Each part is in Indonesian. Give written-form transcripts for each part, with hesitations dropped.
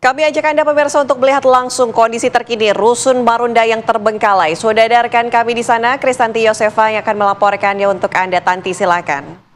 Kami ajak Anda pemirsa untuk melihat langsung kondisi terkini Rusun Marunda yang terbengkalai. Sudah ada rekan kami di sana, Kristanti Yosefa yang akan melaporkannya untuk Anda. Tanti, silakan.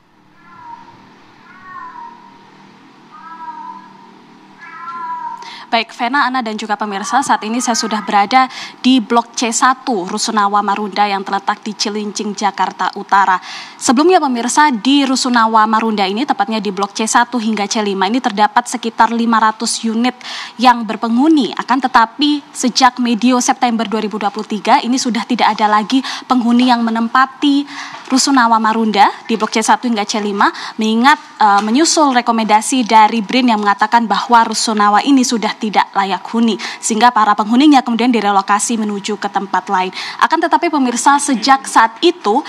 Baik, Vena, Ana, dan juga pemirsa, saat ini saya sudah berada di Blok C1 Rusunawa Marunda yang terletak di Cilincing, Jakarta Utara. Sebelumnya pemirsa, di Rusunawa Marunda ini, tepatnya di Blok C1 hingga C5, ini terdapat sekitar 500 unit yang berpenghuni. Akan tetapi sejak medio September 2023, ini sudah tidak ada lagi penghuni yang menempati Rusunawa Marunda di Blok C1 hingga C5, mengingat menyusul rekomendasi dari BRIN yang mengatakan bahwa Rusunawa ini sudah tidak layak huni, sehingga para penghuninya kemudian direlokasi menuju ke tempat lain. Akan tetapi pemirsa, sejak saat itu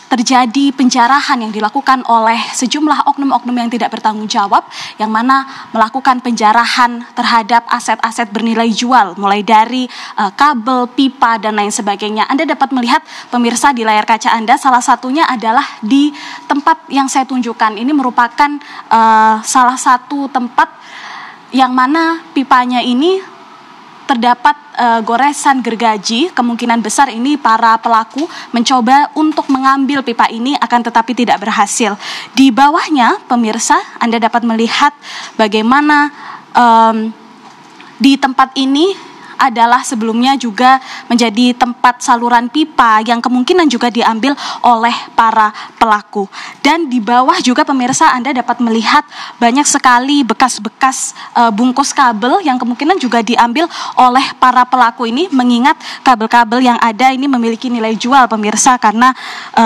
terjadi penjarahan yang dilakukan oleh sejumlah oknum-oknum yang tidak bertanggung jawab, yang mana melakukan penjarahan terhadap aset-aset bernilai jual, mulai dari kabel, pipa, dan lain sebagainya. Anda dapat melihat pemirsa di layar kaca Anda, salah satunya adalah di tempat yang saya tunjukkan. Ini merupakan salah satu tempat yang mana pipanya ini terdapat goresan gergaji. Kemungkinan besar ini para pelaku mencoba untuk mengambil pipa ini, akan tetapi tidak berhasil. Di bawahnya pemirsa, Anda dapat melihat bagaimana di tempat ini adalah sebelumnya juga menjadi tempat saluran pipa yang kemungkinan juga diambil oleh para pelaku. Dan di bawah juga pemirsa, Anda dapat melihat banyak sekali bekas-bekas bungkus kabel yang kemungkinan juga diambil oleh para pelaku ini, mengingat kabel-kabel yang ada ini memiliki nilai jual pemirsa, karena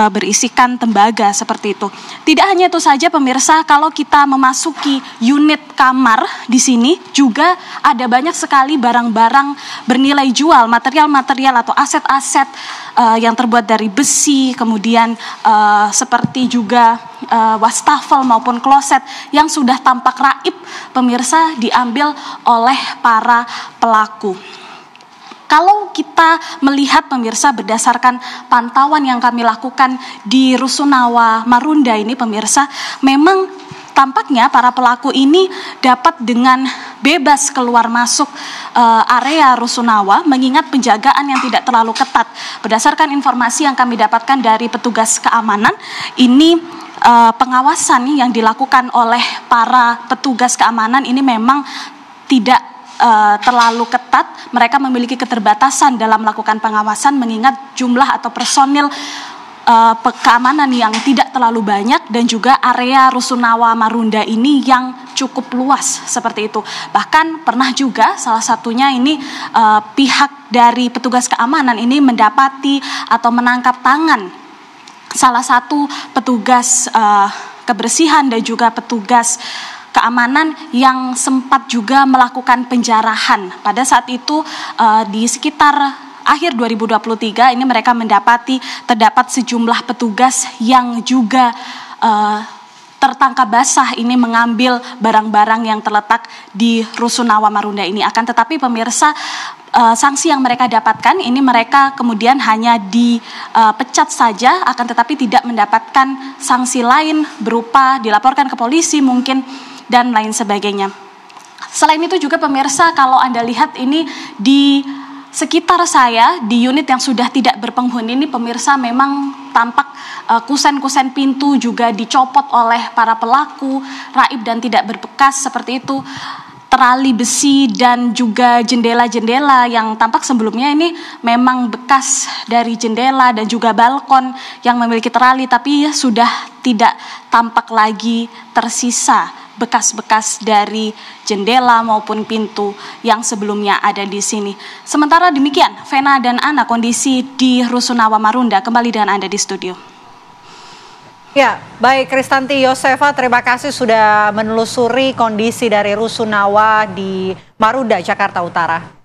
berisikan tembaga seperti itu. Tidak hanya itu saja pemirsa, kalau kita memasuki unit kamar di sini juga ada banyak sekali barang-barang bernilai jual, material-material atau aset-aset yang terbuat dari besi, kemudian seperti juga wastafel maupun kloset yang sudah tampak raib pemirsa, diambil oleh para pelaku. Kalau kita melihat pemirsa, berdasarkan pantauan yang kami lakukan di Rusunawa Marunda ini pemirsa, memang tampaknya para pelaku ini dapat dengan bebas keluar masuk area Rusunawa, mengingat penjagaan yang tidak terlalu ketat. Berdasarkan informasi yang kami dapatkan dari petugas keamanan, ini pengawasan yang dilakukan oleh para petugas keamanan ini memang tidak terlalu ketat. Mereka memiliki keterbatasan dalam melakukan pengawasan, mengingat jumlah atau personil keamanan yang tidak terlalu banyak, dan juga area Rusunawa Marunda ini yang cukup luas seperti itu. Bahkan pernah juga salah satunya ini pihak dari petugas keamanan ini mendapati atau menangkap tangan salah satu petugas kebersihan dan juga petugas keamanan yang sempat juga melakukan penjarahan. Pada saat itu di sekitar akhir 2023 ini mereka mendapati terdapat sejumlah petugas yang juga tertangkap basah ini mengambil barang-barang yang terletak di Rusunawa Marunda ini. Akan tetapi pemirsa, sanksi yang mereka dapatkan ini, mereka kemudian hanya dipecat saja, akan tetapi tidak mendapatkan sanksi lain berupa dilaporkan ke polisi mungkin dan lain sebagainya. Selain itu juga pemirsa, kalau Anda lihat ini di sekitar saya, di unit yang sudah tidak berpenghuni ini pemirsa, memang tampak kusen-kusen pintu juga dicopot oleh para pelaku, raib dan tidak berbekas seperti itu. Terali besi dan juga jendela-jendela yang tampak sebelumnya ini memang bekas dari jendela dan juga balkon yang memiliki terali, tapi sudah tidak tampak lagi tersisa bekas-bekas dari jendela maupun pintu yang sebelumnya ada di sini. Sementara demikian, Vena dan Ana, kondisi di Rusunawa Marunda. Kembali dengan Anda di studio. Ya, baik Kristanti Yosefa, terima kasih sudah menelusuri kondisi dari Rusunawa di Marunda, Jakarta Utara.